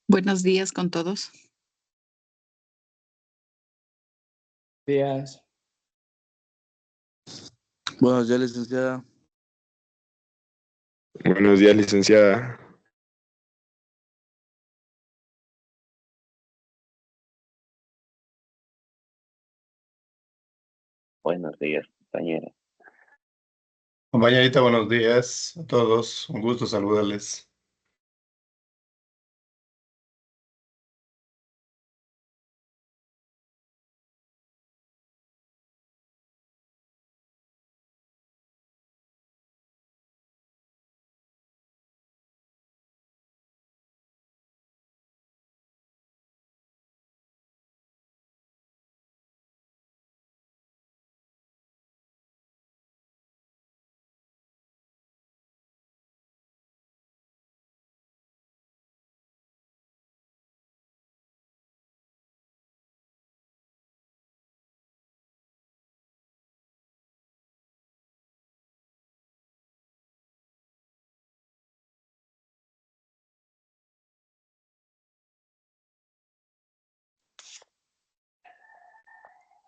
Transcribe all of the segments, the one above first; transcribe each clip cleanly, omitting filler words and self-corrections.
Buenos días con todos. Días. Buenos días, licenciada. Buenos días, licenciada. Buenos días, compañera. Compañerita, buenos días a todos. Un gusto saludarles.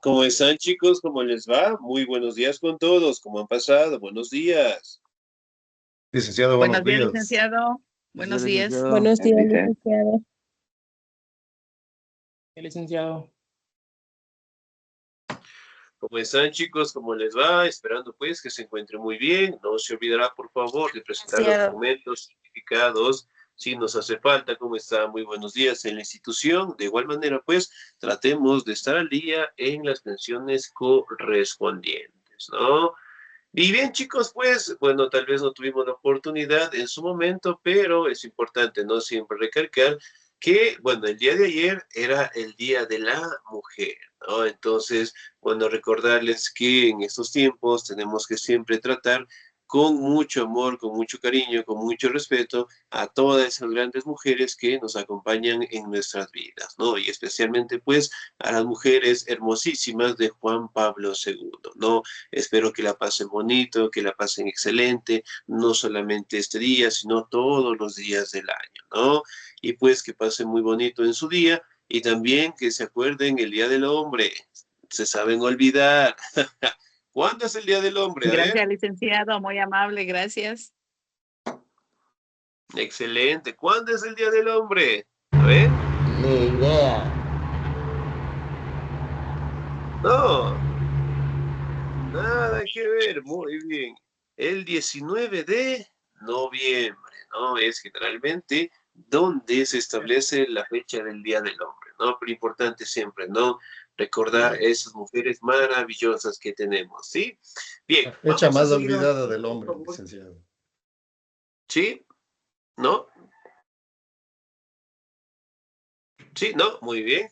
¿Cómo están, chicos? ¿Cómo les va? Muy buenos días con todos. ¿Cómo han pasado? Buenos días. Licenciado, buenos días. Licenciado. Buenos días. Licenciado. Buenos días, Bendice. licenciado. Licenciado. ¿Cómo están, chicos? ¿Cómo les va? Esperando, pues, que se encuentren muy bien. No se olvidará, por favor, de presentar los Licenciado. documentos certificados si nos hace falta. ¿Cómo está? Muy buenos días en la institución. De igual manera, pues, tratemos de estar al día en las pensiones correspondientes, ¿no? Y bien, chicos, pues, bueno, tal vez no tuvimos la oportunidad en su momento, pero es importante, ¿no? Siempre recalcar que, bueno, el día de ayer era el Día de la Mujer, ¿no? Entonces, bueno, recordarles que en estos tiempos tenemos que siempre tratar con mucho amor, con mucho cariño, con mucho respeto a todas esas grandes mujeres que nos acompañan en nuestras vidas, ¿no? Y especialmente, pues, a las mujeres hermosísimas de Juan Pablo II, ¿no? Espero que la pasen bonito, que la pasen excelente, no solamente este día, sino todos los días del año, ¿no? Y pues que pasen muy bonito en su día y también que se acuerden el Día del Hombre. Se saben olvidar. ¿Cuándo es el Día del Hombre? A ver. Gracias, licenciado. Muy amable, gracias. Excelente. ¿Cuándo es el Día del Hombre? A ver. Ni idea. No. Nada que ver. Muy bien. El 19 de noviembre, ¿no? Es generalmente donde se establece la fecha del Día del Hombre, ¿no? Pero importante siempre, ¿no? Recordar esas mujeres maravillosas que tenemos, ¿sí? Bien, La fecha vamos a más seguir olvidada avanzando, del por hombre, favor. licenciado. ¿Sí? ¿No? ¿Sí? ¿No? Muy bien.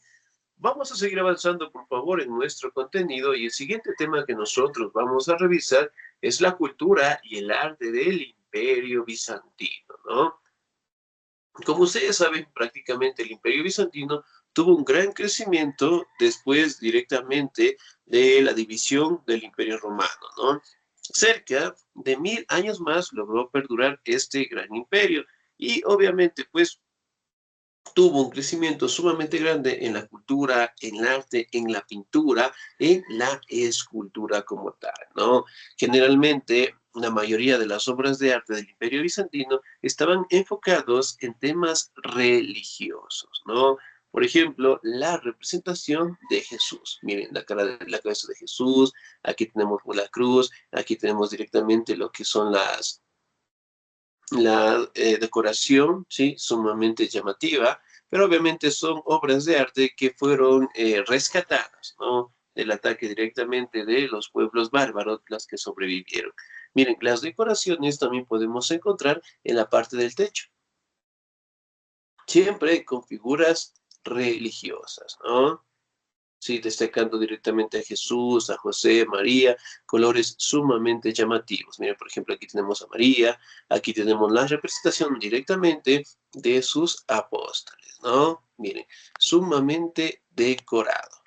Vamos a seguir avanzando, por favor, en nuestro contenido y el siguiente tema que nosotros vamos a revisar es la cultura y el arte del Imperio Bizantino, ¿no? Como ustedes saben, prácticamente el Imperio Bizantino tuvo un gran crecimiento después directamente de la división del Imperio Romano, ¿no? Cerca de 1000 años más logró perdurar este gran imperio y obviamente pues tuvo un crecimiento sumamente grande en la cultura, en el arte, en la pintura, en la escultura como tal, ¿no? Generalmente, la mayoría de las obras de arte del Imperio Bizantino estaban enfocados en temas religiosos, ¿no? Por ejemplo, la representación de Jesús. Miren, la cabeza de Jesús, aquí tenemos la cruz, aquí tenemos directamente lo que son la decoración, ¿sí? Sumamente llamativa, pero obviamente son obras de arte que fueron rescatadas, ¿no? Del ataque directamente de los pueblos bárbaros, las que sobrevivieron. Miren, las decoraciones también podemos encontrar en la parte del techo, siempre con figuras religiosas, ¿no? Sí, destacando directamente a Jesús, a José, María, colores sumamente llamativos. Miren, por ejemplo, aquí tenemos a María, aquí tenemos la representación directamente de sus apóstoles, ¿no? Miren, sumamente decorado.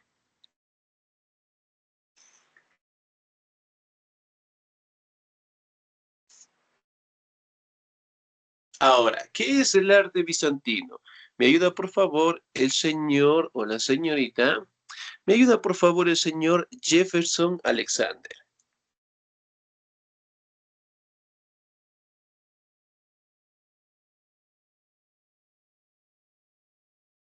Ahora, ¿qué es el arte bizantino? ¿Me ayuda, por favor, el señor o la señorita? ¿Me ayuda, por favor, el señor Jefferson Alexander?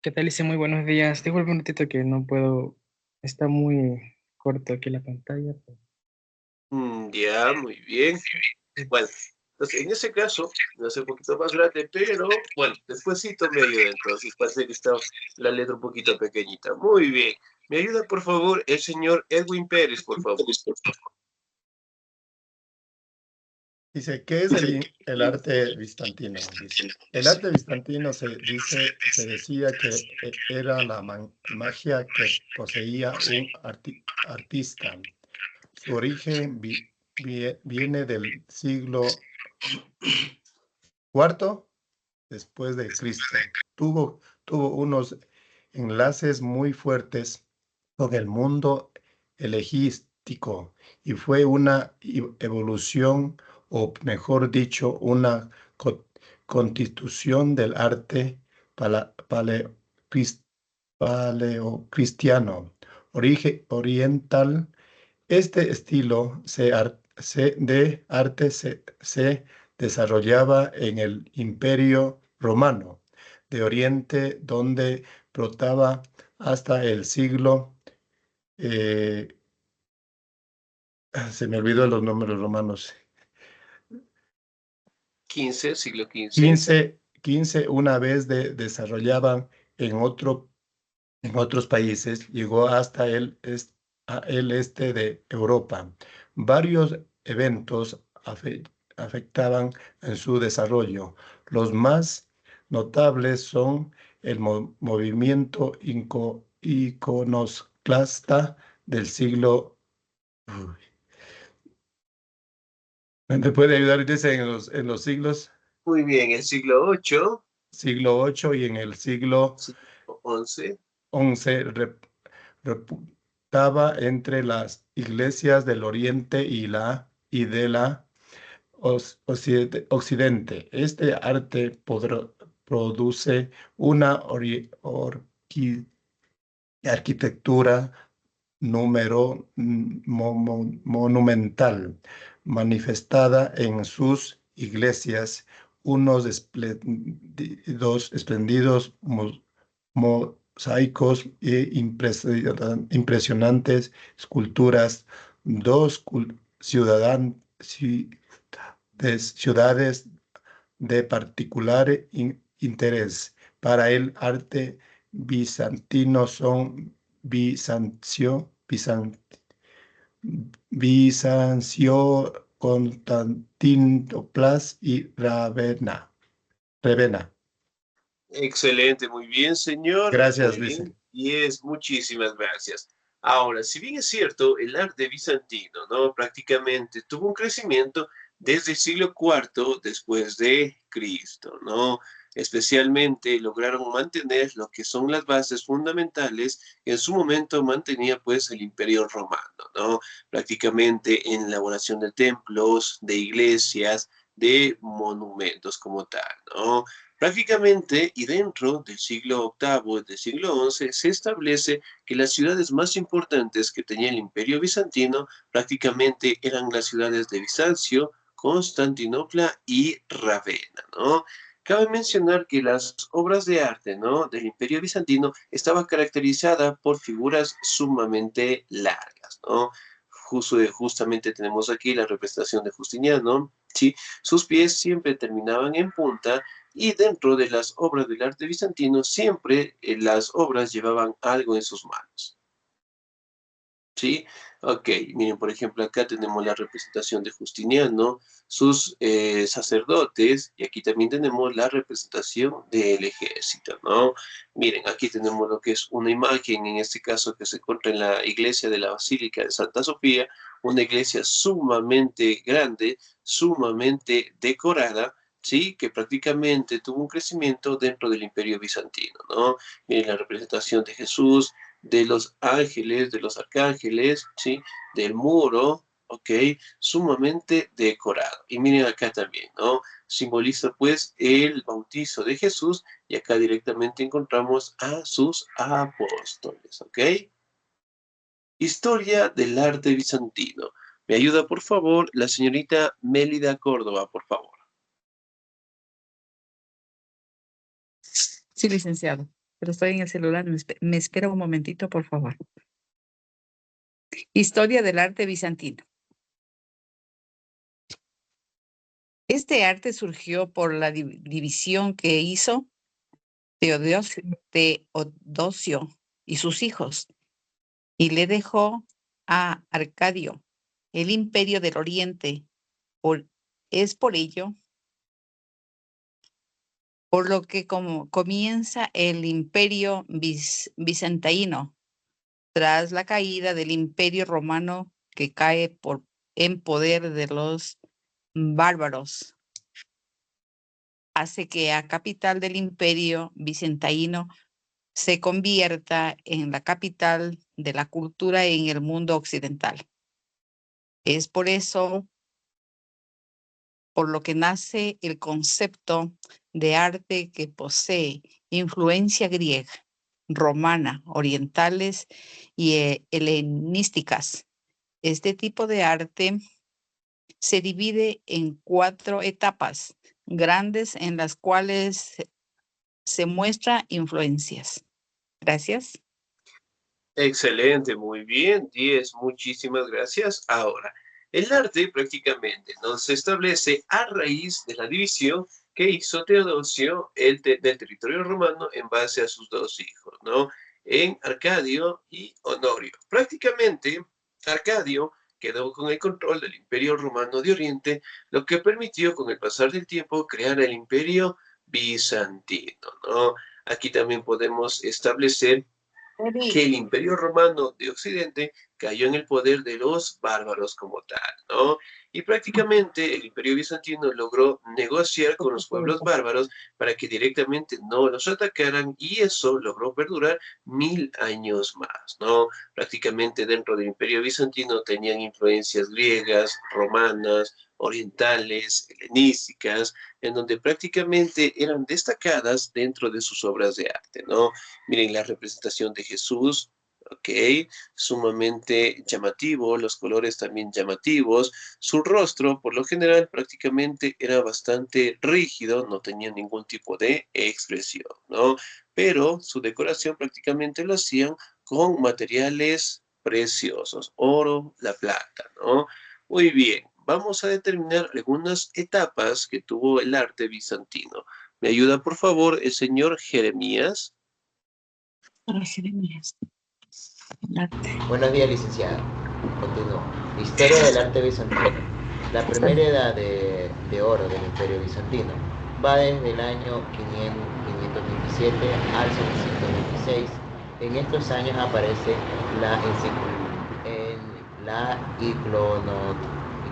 ¿Qué tal? Dice muy buenos días. Disculpe un ratito que no puedo. Está muy corto aquí la pantalla. Ya, muy bien. Bueno, entonces en ese caso, va a ser un poquito más grande, pero bueno, despuésito me ayuda entonces, parece que está la letra un poquito pequeñita. Muy bien. ¿Me ayuda, por favor, el señor Edwin Pérez, por favor? Dice, ¿qué es el arte bizantino? Dice, el arte bizantino se decía que era la magia que poseía un artista. Su origen viene del siglo IV después de Cristo. Tuvo unos enlaces muy fuertes con el mundo helenístico y fue una evolución, o mejor dicho, una constitución del arte paleocristiano, oriental. Este estilo de arte se desarrollaba en el Imperio Romano de Oriente, donde brotaba hasta el siglo, se me olvidó los números romanos, 15, siglo XV. 15 una vez desarrollaban en otros países, llegó hasta el este de Europa. Varios eventos afectaban en su desarrollo. Los más notables son el movimiento iconoclasta del siglo. ¿Me puede ayudar? Dice en los siglos. Muy bien, el siglo VIII. Siglo VIII y en el siglo XI. Reputaba entre las iglesias del Oriente y de la Occidente. Este arte produce una arquitectura monumental, manifestada en sus iglesias, unos espléndidos mosaicos e impresionantes esculturas, dos ciudades de particular interés para el arte bizantino son Bizancio, Constantinopla y Ravenna. Excelente, muy bien, señor. Gracias, Muy Vicen. bien. Muchísimas gracias. Ahora, si bien es cierto, el arte bizantino, ¿no? Prácticamente tuvo un crecimiento desde el siglo IV después de Cristo, ¿no? Especialmente lograron mantener lo que son las bases fundamentales que en su momento mantenía pues el Imperio Romano, ¿no? Prácticamente en la elaboración de templos, de iglesias, de monumentos como tal, ¿no? Prácticamente y dentro del siglo VIII, del siglo XI, se establece que las ciudades más importantes que tenía el Imperio Bizantino prácticamente eran las ciudades de Bizancio, Constantinopla y Ravenna, ¿no? Cabe mencionar que las obras de arte, ¿no?, del Imperio Bizantino estaban caracterizadas por figuras sumamente largas, ¿no? Justamente tenemos aquí la representación de Justiniano, ¿sí? Sus pies siempre terminaban en punta y dentro de las obras del arte bizantino siempre las obras llevaban algo en sus manos. ¿Sí? Ok, miren, por ejemplo, acá tenemos la representación de Justiniano, sus sacerdotes, y aquí también tenemos la representación del ejército, ¿no? Miren, aquí tenemos lo que es una imagen, en este caso que se encuentra en la iglesia de la Basílica de Santa Sofía, una iglesia sumamente grande, sumamente decorada, ¿sí? Que prácticamente tuvo un crecimiento dentro del Imperio Bizantino, ¿no? Miren la representación de Jesús, de los ángeles, de los arcángeles, ¿sí? Del muro, ¿ok? Sumamente decorado. Y miren acá también, ¿no? Simboliza pues el bautizo de Jesús y acá directamente encontramos a sus apóstoles, ¿ok? Historia del arte bizantino. ¿Me ayuda, por favor, la señorita Mélida Córdoba, por favor? Sí, licenciado, pero estoy en el celular. Me espera un momentito, por favor. Historia del arte bizantino. Este arte surgió por la división que hizo Teodosio y sus hijos, y le dejó a Arcadio el imperio del Oriente. Es por ello por lo que comienza el imperio bizantino, tras la caída del imperio romano que cae en poder de los bárbaros. Hace que la capital del imperio bizantino se convierta en la capital de la cultura en el mundo occidental. Es por eso por lo que nace el concepto de arte que posee influencia griega, romana, orientales y helenísticas. Este tipo de arte se divide en 4 etapas grandes en las cuales se muestra influencias. Gracias. Excelente, muy bien, 10, muchísimas gracias. Ahora, el arte prácticamente no se establece a raíz de la división que hizo Teodosio del territorio romano en base a sus 2 hijos, ¿no? En Arcadio y Honorio. Prácticamente, Arcadio quedó con el control del Imperio Romano de Oriente, lo que permitió con el pasar del tiempo crear el Imperio Bizantino, ¿no? Aquí también podemos establecer que el Imperio Romano de Occidente cayó en el poder de los bárbaros como tal, ¿no? Y prácticamente el Imperio Bizantino logró negociar con los pueblos bárbaros para que directamente no los atacaran y eso logró perdurar 1000 años más, ¿no? Prácticamente dentro del Imperio Bizantino tenían influencias griegas, romanas, orientales, helenísticas, en donde prácticamente eran destacadas dentro de sus obras de arte, ¿no? Miren la representación de Jesús, ¿ok? Sumamente llamativo, los colores también llamativos. Su rostro, por lo general, prácticamente era bastante rígido, no tenía ningún tipo de expresión, ¿no? Pero su decoración prácticamente lo hacían con materiales preciosos, oro, la plata, ¿no? Muy bien, vamos a determinar algunas etapas que tuvo el arte bizantino. ¿Me ayuda, por favor, el señor Jeremías? Para Jeremías. El arte. Buenos días, licenciado. Continúo. Historia del arte bizantino. La primera edad de oro del Imperio Bizantino va desde el año 527 al 726. En estos años aparece la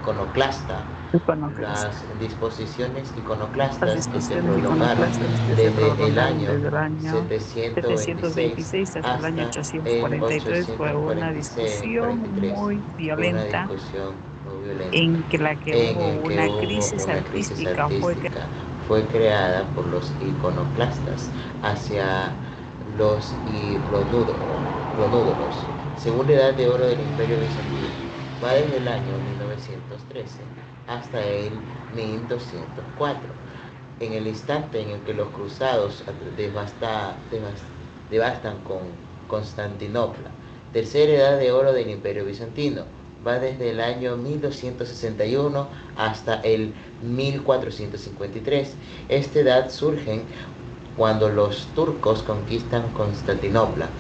iconoclasta. Las disposiciones iconoclastas que se prolongaron desde el año 726 hasta el año 843 fue una discusión muy violenta en que hubo una crisis artística. Fue creada por los iconoclastas hacia los cronúdoros. Segunda edad de oro del Imperio Bizantino va desde el año 1913 hasta el 1204, en el instante en el que los cruzados devastan con Constantinopla. Tercera edad de oro del Imperio Bizantino va desde el año 1261 hasta el 1453. Esta edad surge cuando los turcos conquistan Constantinopla.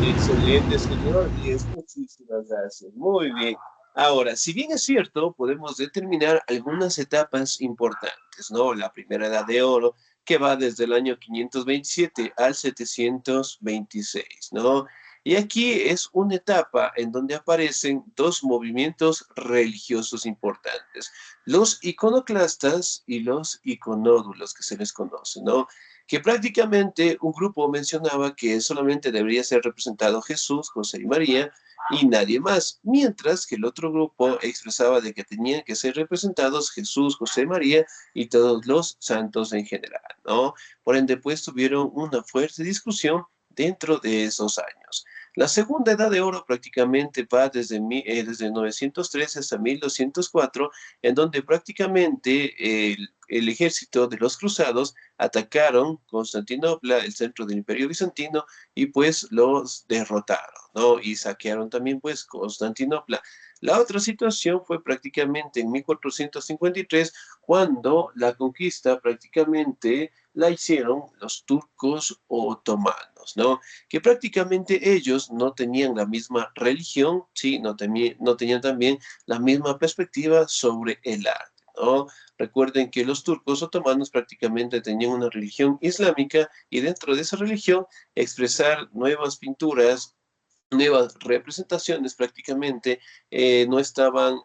Excelente, señor, y muchísimas gracias. Muy bien. Ahora, si bien es cierto, podemos determinar algunas etapas importantes, ¿no? La primera edad de oro, que va desde el año 527 al 726, ¿no? Y aquí es una etapa en donde aparecen dos movimientos religiosos importantes, los iconoclastas y los iconódulos, que se les conoce, ¿no? Que prácticamente un grupo mencionaba que solamente debería ser representado Jesús, José y María, y nadie más, mientras que el otro grupo expresaba de que tenían que ser representados Jesús, José, María y todos los santos en general, ¿no? Por ende, pues tuvieron una fuerte discusión dentro de esos años. La segunda edad de oro prácticamente va desde 913 hasta 1204, en donde prácticamente el ejército de los cruzados atacaron Constantinopla, el centro del Imperio Bizantino, y pues los derrotaron, ¿no? Y saquearon también pues Constantinopla. La otra situación fue prácticamente en 1453, cuando la conquista prácticamente la hicieron los turcos otomanos, ¿no? Que prácticamente ellos no tenían la misma religión, ¿sí? No tenían también la misma perspectiva sobre el arte, ¿no? Recuerden que los turcos otomanos prácticamente tenían una religión islámica y dentro de esa religión expresar nuevas pinturas, nuevas representaciones prácticamente no estaban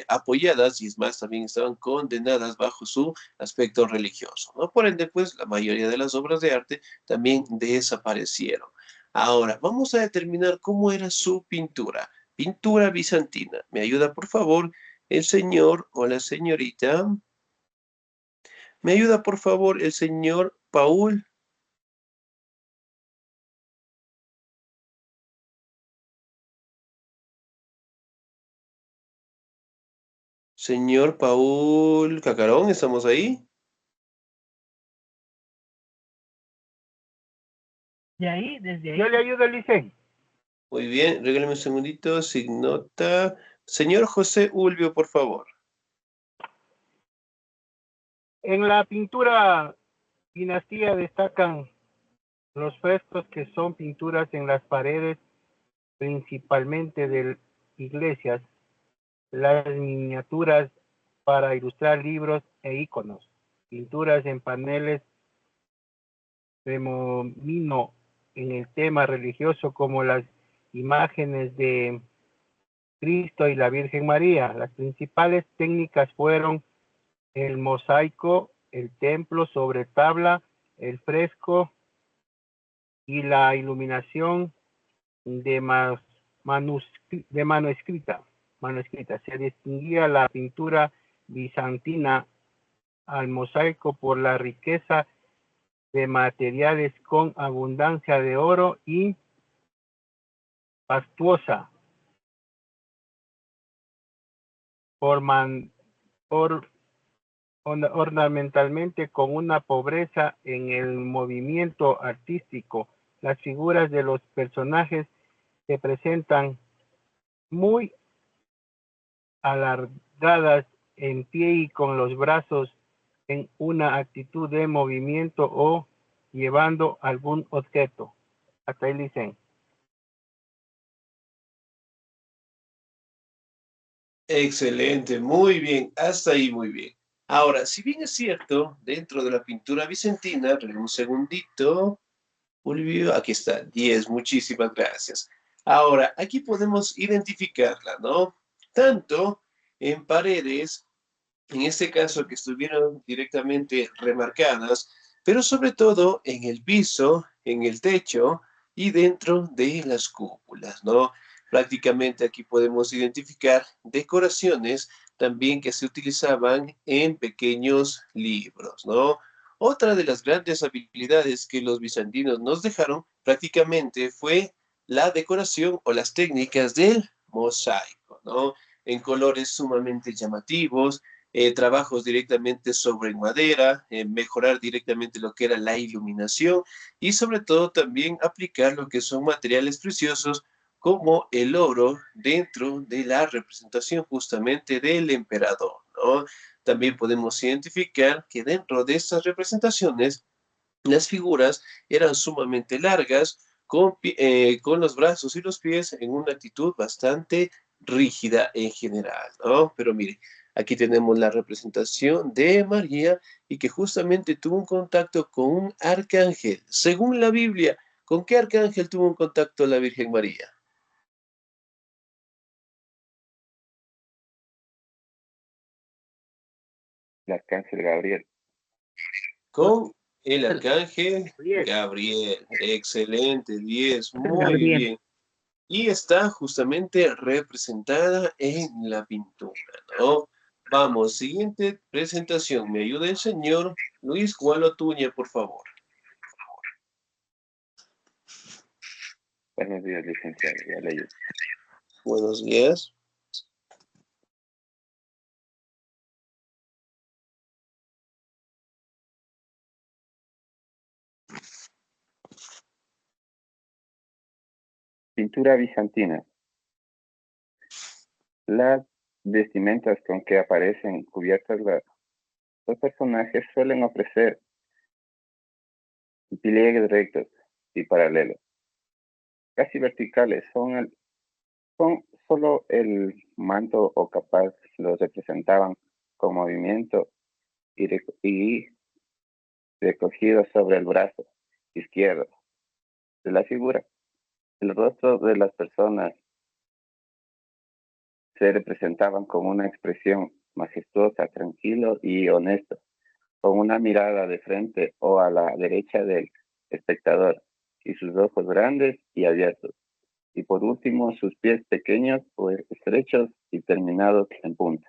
apoyadas y es más, también estaban condenadas bajo su aspecto religioso, ¿no? Por ende, pues la mayoría de las obras de arte también desaparecieron. Ahora, vamos a determinar cómo era su pintura. Pintura bizantina. ¿Me ayuda, por favor, el señor o la señorita? ¿Me ayuda, por favor, el señor Paul? Señor Paul Cacarón, ¿estamos ahí? De ahí, desde ahí. Yo le ayudo, Licen. Muy bien, regálame un segundito, signota. Señor José Ulvio, por favor. En la pintura dinastía destacan los frescos que son pinturas en las paredes, principalmente de iglesias, las miniaturas para ilustrar libros e iconos, pinturas en paneles predomino en el tema religioso como las imágenes de Cristo y la Virgen María. Las principales técnicas fueron el mosaico, el templo sobre tabla, el fresco y la iluminación de manuscrita. Se distinguía la pintura bizantina al mosaico por la riqueza de materiales con abundancia de oro y pastuosa, ornamentalmente con una pobreza en el movimiento artístico. Las figuras de los personajes se presentan muy alargadas en pie y con los brazos en una actitud de movimiento o llevando algún objeto. Hasta ahí dicen. Excelente, muy bien, hasta ahí muy bien. Ahora, si bien es cierto, dentro de la pintura bizantina, un segundito, Ulvio, aquí está, 10, muchísimas gracias. Ahora, aquí podemos identificarla, ¿no? Tanto en paredes, en este caso que estuvieron directamente remarcadas, pero sobre todo en el piso, en el techo y dentro de las cúpulas, ¿no? Prácticamente aquí podemos identificar decoraciones también que se utilizaban en pequeños libros, ¿no? Otra de las grandes habilidades que los bizantinos nos dejaron prácticamente fue la decoración o las técnicas del mosaico, ¿no? En colores sumamente llamativos, trabajos directamente sobre madera, mejorar directamente lo que era la iluminación y sobre todo también aplicar lo que son materiales preciosos como el oro dentro de la representación justamente del emperador, ¿no? También podemos identificar que dentro de estas representaciones las figuras eran sumamente largas, con los brazos y los pies en una actitud bastante rígida en general, ¿no? Pero mire, aquí tenemos la representación de María y que justamente tuvo un contacto con un arcángel. Según la Biblia, ¿Con qué arcángel tuvo un contacto la Virgen María? El arcángel Gabriel. Con el arcángel Gabriel. Excelente, 10, muy Gabriel. bien. Y está justamente representada en la pintura, ¿no? Vamos, siguiente presentación. Me ayuda el señor Luis Gualotuña, por favor. Buenos días, licenciado. Ya leí. Buenos días. Pintura bizantina. Las vestimentas con que aparecen cubiertas los personajes suelen ofrecer pliegues rectos y paralelos, casi verticales. Son solo el manto o capaz los representaban con movimiento y recogido sobre el brazo izquierdo de la figura. El rostro de las personas se representaban con una expresión majestuosa, tranquilo y honesto, con una mirada de frente o a la derecha del espectador y sus ojos grandes y abiertos. Y por último, sus pies pequeños o estrechos y terminados en punta.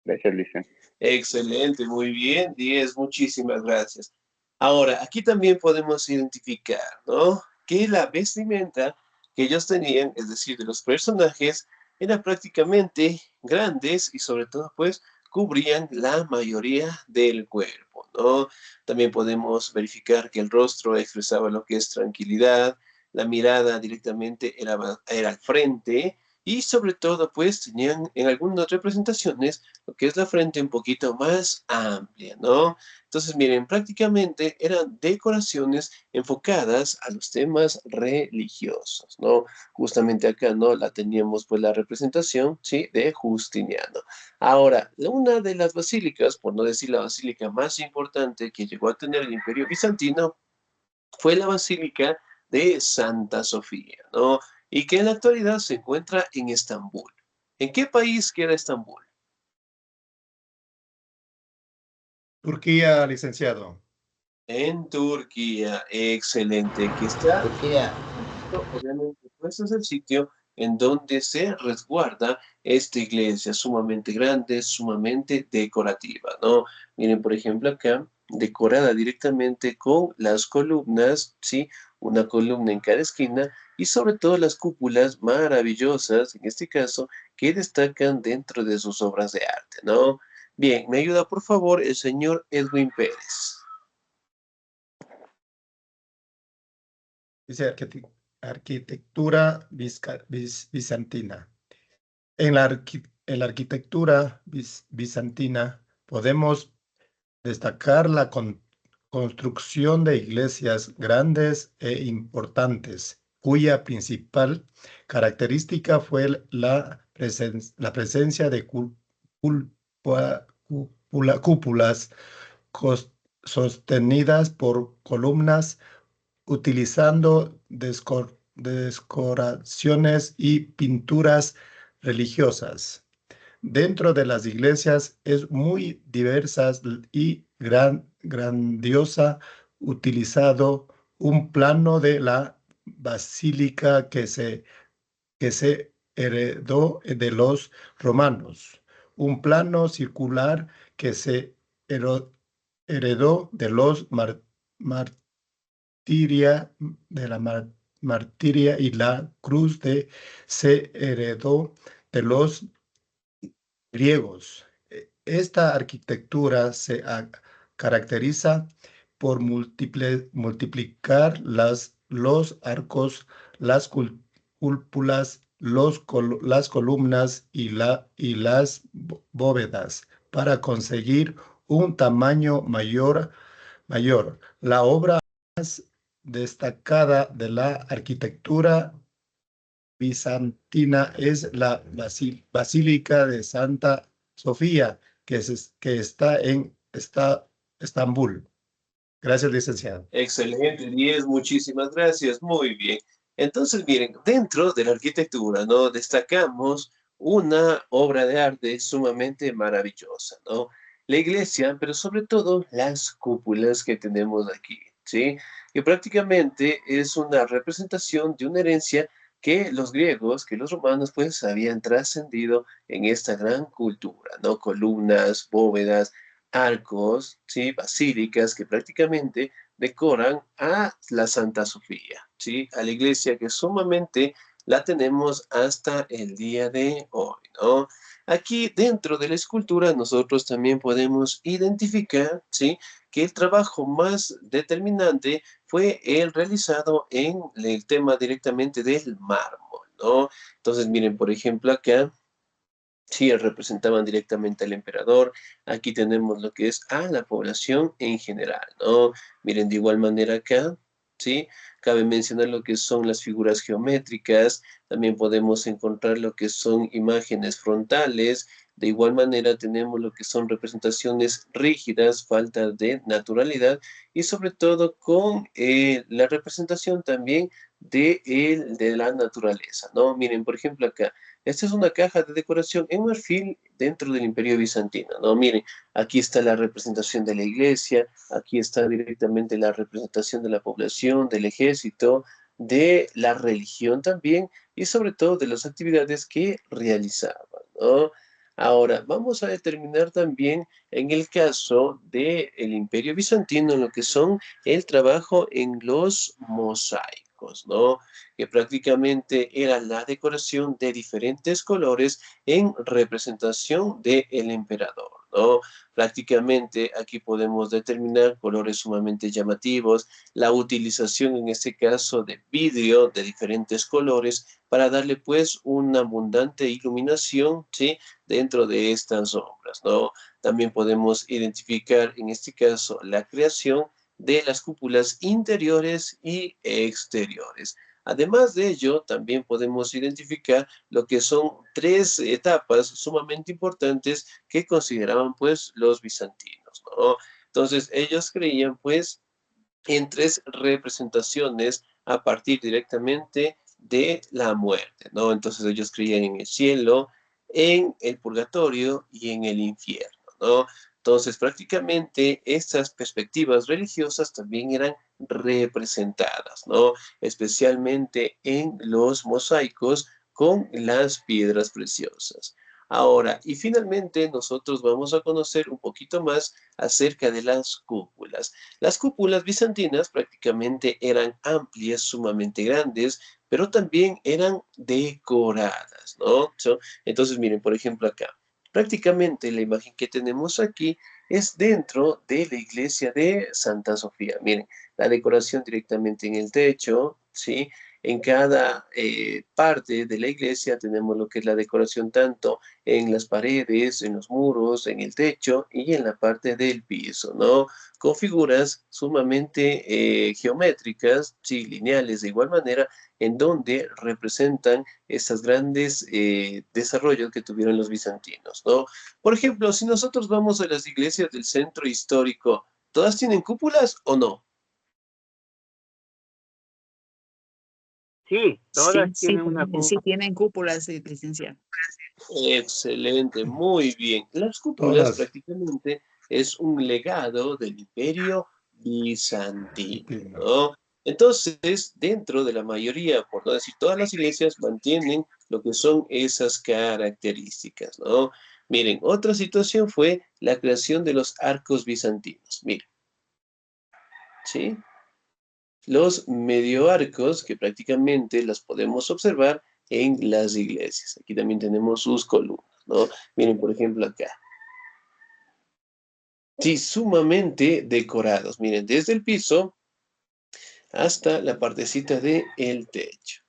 Gracias, licenciado. Excelente, muy bien, 10, muchísimas gracias. Ahora, aquí también podemos identificar, ¿no? Que la vestimenta que ellos tenían, es decir, de los personajes, era prácticamente grandes y sobre todo, pues, cubrían la mayoría del cuerpo, ¿no? También podemos verificar que el rostro expresaba lo que es tranquilidad, la mirada directamente era al frente y sobre todo, pues, tenían en algunas representaciones lo que es la frente un poquito más amplia, ¿no? Entonces, miren, prácticamente eran decoraciones enfocadas a los temas religiosos, ¿no? Justamente acá, ¿no? La teníamos, pues, la representación, ¿sí? De Justiniano. Ahora, una de las basílicas, por no decir la basílica más importante que llegó a tener el Imperio Bizantino, fue la Basílica de Santa Sofía, ¿no? Y que en la actualidad se encuentra en Estambul. ¿En qué país queda Estambul? Turquía, licenciado. En Turquía, excelente, que está, Turquía. obviamente, pues es el sitio en donde se resguarda esta iglesia sumamente grande, sumamente decorativa, ¿no? Miren, por ejemplo, acá, decorada directamente con las columnas, ¿sí? Una columna en cada esquina y sobre todo las cúpulas maravillosas, en este caso, que destacan dentro de sus obras de arte, ¿no? Bien, me ayuda por favor el señor Edwin Pérez. Dice arquitectura bizantina. En la arquitectura bizantina podemos destacar la construcción de iglesias grandes e importantes, cuya principal característica fue la presencia de cúpulas sostenidas por columnas utilizando decoraciones y pinturas religiosas. Dentro de las iglesias es muy diversas y grandiosa, utilizado un plano de la basílica que se heredó de los romanos, un plano circular que se heredó de los martiria y la cruz se heredó de los griegos. Esta arquitectura se caracteriza por multiplicar los arcos, las cúpulas, las columnas y las bóvedas para conseguir un tamaño mayor. La obra más destacada de la arquitectura bizantina es la Basílica de Santa Sofía, que está en Estambul. Gracias, licenciado. Excelente, 10, muchísimas gracias, muy bien. Entonces, miren, dentro de la arquitectura, ¿no? Destacamos una obra de arte sumamente maravillosa, ¿no? La iglesia, pero sobre todo las cúpulas que tenemos aquí, ¿sí? Que prácticamente es una representación de una herencia que los griegos, que los romanos, pues, habían trascendido en esta gran cultura, ¿no? Columnas, bóvedas, arcos, ¿sí? Basílicas que prácticamente decoran a la Santa Sofía, ¿sí? A la iglesia que sumamente la tenemos hasta el día de hoy, ¿no? Aquí dentro de la escultura nosotros también podemos identificar, ¿sí? Que el trabajo más determinante fue el realizado en el tema directamente del mármol, ¿no? Entonces, miren, por ejemplo, acá sí, representaban directamente al emperador. Aquí tenemos lo que es a la población en general, ¿no? Miren, de igual manera acá, ¿sí? Cabe mencionar lo que son las figuras geométricas. También podemos encontrar lo que son imágenes frontales. De igual manera tenemos lo que son representaciones rígidas, falta de naturalidad y sobre todo con la representación también de la naturaleza, ¿no? Miren, por ejemplo acá. Esta es una caja de decoración en marfil dentro del Imperio Bizantino, ¿no? Miren, aquí está la representación de la iglesia, aquí está directamente la representación de la población, del ejército, de la religión también y sobre todo de las actividades que realizaban, ¿no? Ahora, vamos a determinar también en el caso del Imperio Bizantino lo que son el trabajo en los mosaicos, ¿no? Que prácticamente era la decoración de diferentes colores en representación del emperador, ¿no? Prácticamente aquí podemos determinar colores sumamente llamativos, la utilización en este caso de vidrio de diferentes colores para darle pues una abundante iluminación, ¿sí? Dentro de estas obras, ¿no? También podemos identificar en este caso la creación de las cúpulas interiores y exteriores. Además de ello, también podemos identificar lo que son tres etapas sumamente importantes que consideraban pues los bizantinos, ¿no? Entonces ellos creían pues en tres representaciones a partir directamente de la muerte, ¿no? Entonces ellos creían en el cielo, en el purgatorio y en el infierno, ¿no? Entonces prácticamente estas perspectivas religiosas también eran representadas, ¿no? Especialmente en los mosaicos con las piedras preciosas. Ahora, y finalmente nosotros vamos a conocer un poquito más acerca de las cúpulas. Las cúpulas bizantinas prácticamente eran amplias, sumamente grandes, pero también eran decoradas, ¿no? Entonces, miren, por ejemplo, acá, prácticamente la imagen que tenemos aquí es dentro de la iglesia de Santa Sofía. Miren, la decoración directamente en el techo, ¿sí? En cada parte de la iglesia tenemos lo que es la decoración tanto en las paredes, en los muros, en el techo y en la parte del piso, ¿no? Con figuras sumamente geométricas, sí, lineales de igual manera, en donde representan estos grandes desarrollos que tuvieron los bizantinos, ¿no? Por ejemplo, si nosotros vamos a las iglesias del centro histórico, ¿todas tienen cúpulas o no? Sí, todas Sí, tienen una sí tienen cúpulas, licenciado. Excelente, muy bien. Las cúpulas Todas. prácticamente es un legado del Imperio Bizantino, ¿no? Entonces, dentro de la mayoría, por no decir todas las iglesias, mantienen lo que son esas características, ¿no? Miren, otra situación fue la creación de los arcos bizantinos. Miren, ¿sí? Los medioarcos que prácticamente las podemos observar en las iglesias. Aquí también tenemos sus columnas, ¿no? Miren, por ejemplo, acá. Sí, sumamente decorados. Miren, desde el piso hasta la partecita del techo.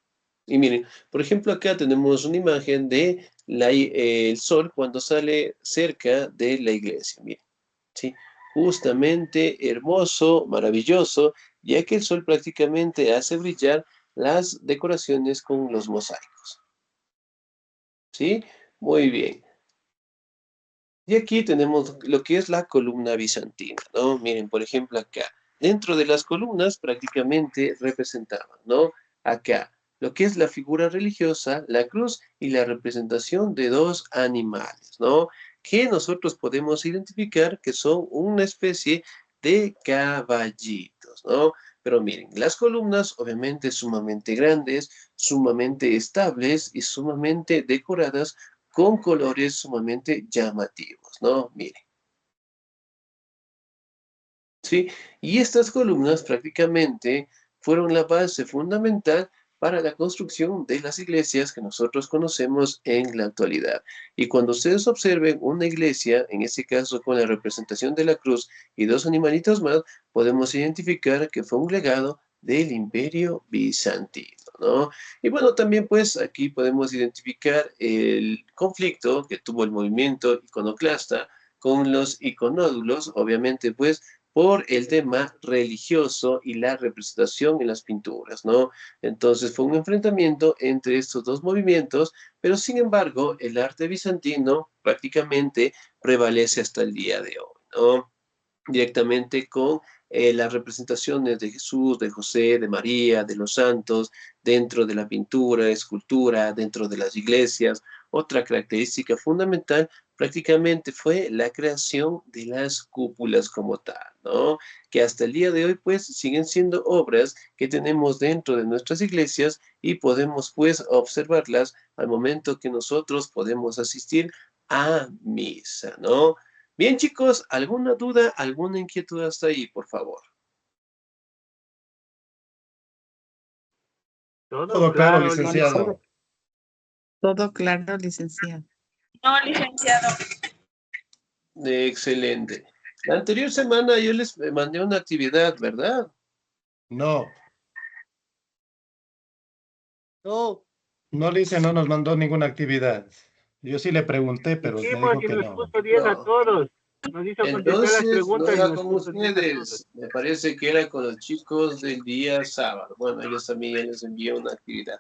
Y miren, por ejemplo, acá tenemos una imagen de el sol cuando sale cerca de la iglesia. Miren, ¿sí? Justamente hermoso, maravilloso, ya que el sol prácticamente hace brillar las decoraciones con los mosaicos. ¿Sí? Muy bien. Y aquí tenemos lo que es la columna bizantina, ¿no? Miren, por ejemplo, acá. dentro de las columnas prácticamente representaban, ¿no? Acá, lo que es la figura religiosa, la cruz y la representación de dos animales, ¿no? Que nosotros podemos identificar que son una especie de caballitos, ¿no? Pero miren, las columnas obviamente sumamente grandes, sumamente estables y sumamente decoradas con colores sumamente llamativos, ¿no? Miren. ¿Sí? Y estas columnas prácticamente fueron la base fundamental para la construcción de las iglesias que nosotros conocemos en la actualidad. Y cuando ustedes observen una iglesia, en este caso con la representación de la cruz y dos animalitos más, podemos identificar que fue un legado del Imperio Bizantino, ¿no? Y bueno, también pues aquí podemos identificar el conflicto que tuvo el movimiento iconoclasta con los iconódulos, obviamente pues por el tema religioso y la representación en las pinturas, ¿no? Entonces fue un enfrentamiento entre estos dos movimientos, pero sin embargo el arte bizantino prácticamente prevalece hasta el día de hoy, ¿no? Directamente con las representaciones de Jesús, de José, de María, de los santos, dentro de la pintura, escultura, dentro de las iglesias. Otra característica fundamental prácticamente fue la creación de las cúpulas como tal, ¿no? Que hasta el día de hoy pues siguen siendo obras que tenemos dentro de nuestras iglesias y podemos pues observarlas al momento que nosotros podemos asistir a misa, ¿no? Bien, chicos, ¿alguna duda, alguna inquietud hasta ahí, por favor? Todo claro, licenciado. Todo claro, licenciado. No, licenciado. Excelente. La anterior semana yo les mandé una actividad, ¿verdad? No. No. No, Lice, no nos mandó ninguna actividad. Yo sí le pregunté, pero me Hicimos dijo y que nos no. puso 10 a No. todos. Nos hizo contestar las Entonces, no preguntas y era nos con puso 10 a todos. ustedes. Me parece que era con los chicos del día sábado. Bueno, ellos también les envié una actividad.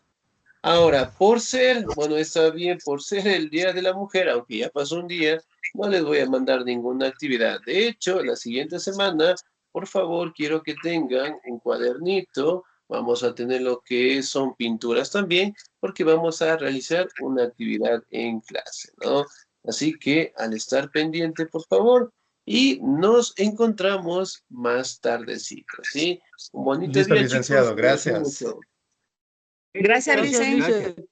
Ahora, por ser, bueno, está bien, por ser el Día de la Mujer, aunque ya pasó un día, no les voy a mandar ninguna actividad. De hecho, la siguiente semana, por favor, quiero que tengan un cuadernito. Vamos a tener lo que son pinturas también, porque vamos a realizar una actividad en clase, ¿no? Así que al estar pendiente, por favor, y nos encontramos más tardecito, ¿sí? Un bonito Listo, día, licenciado, chicos. Cuídense gracias. mucho. Gracias, Gracias, Lice. Lice.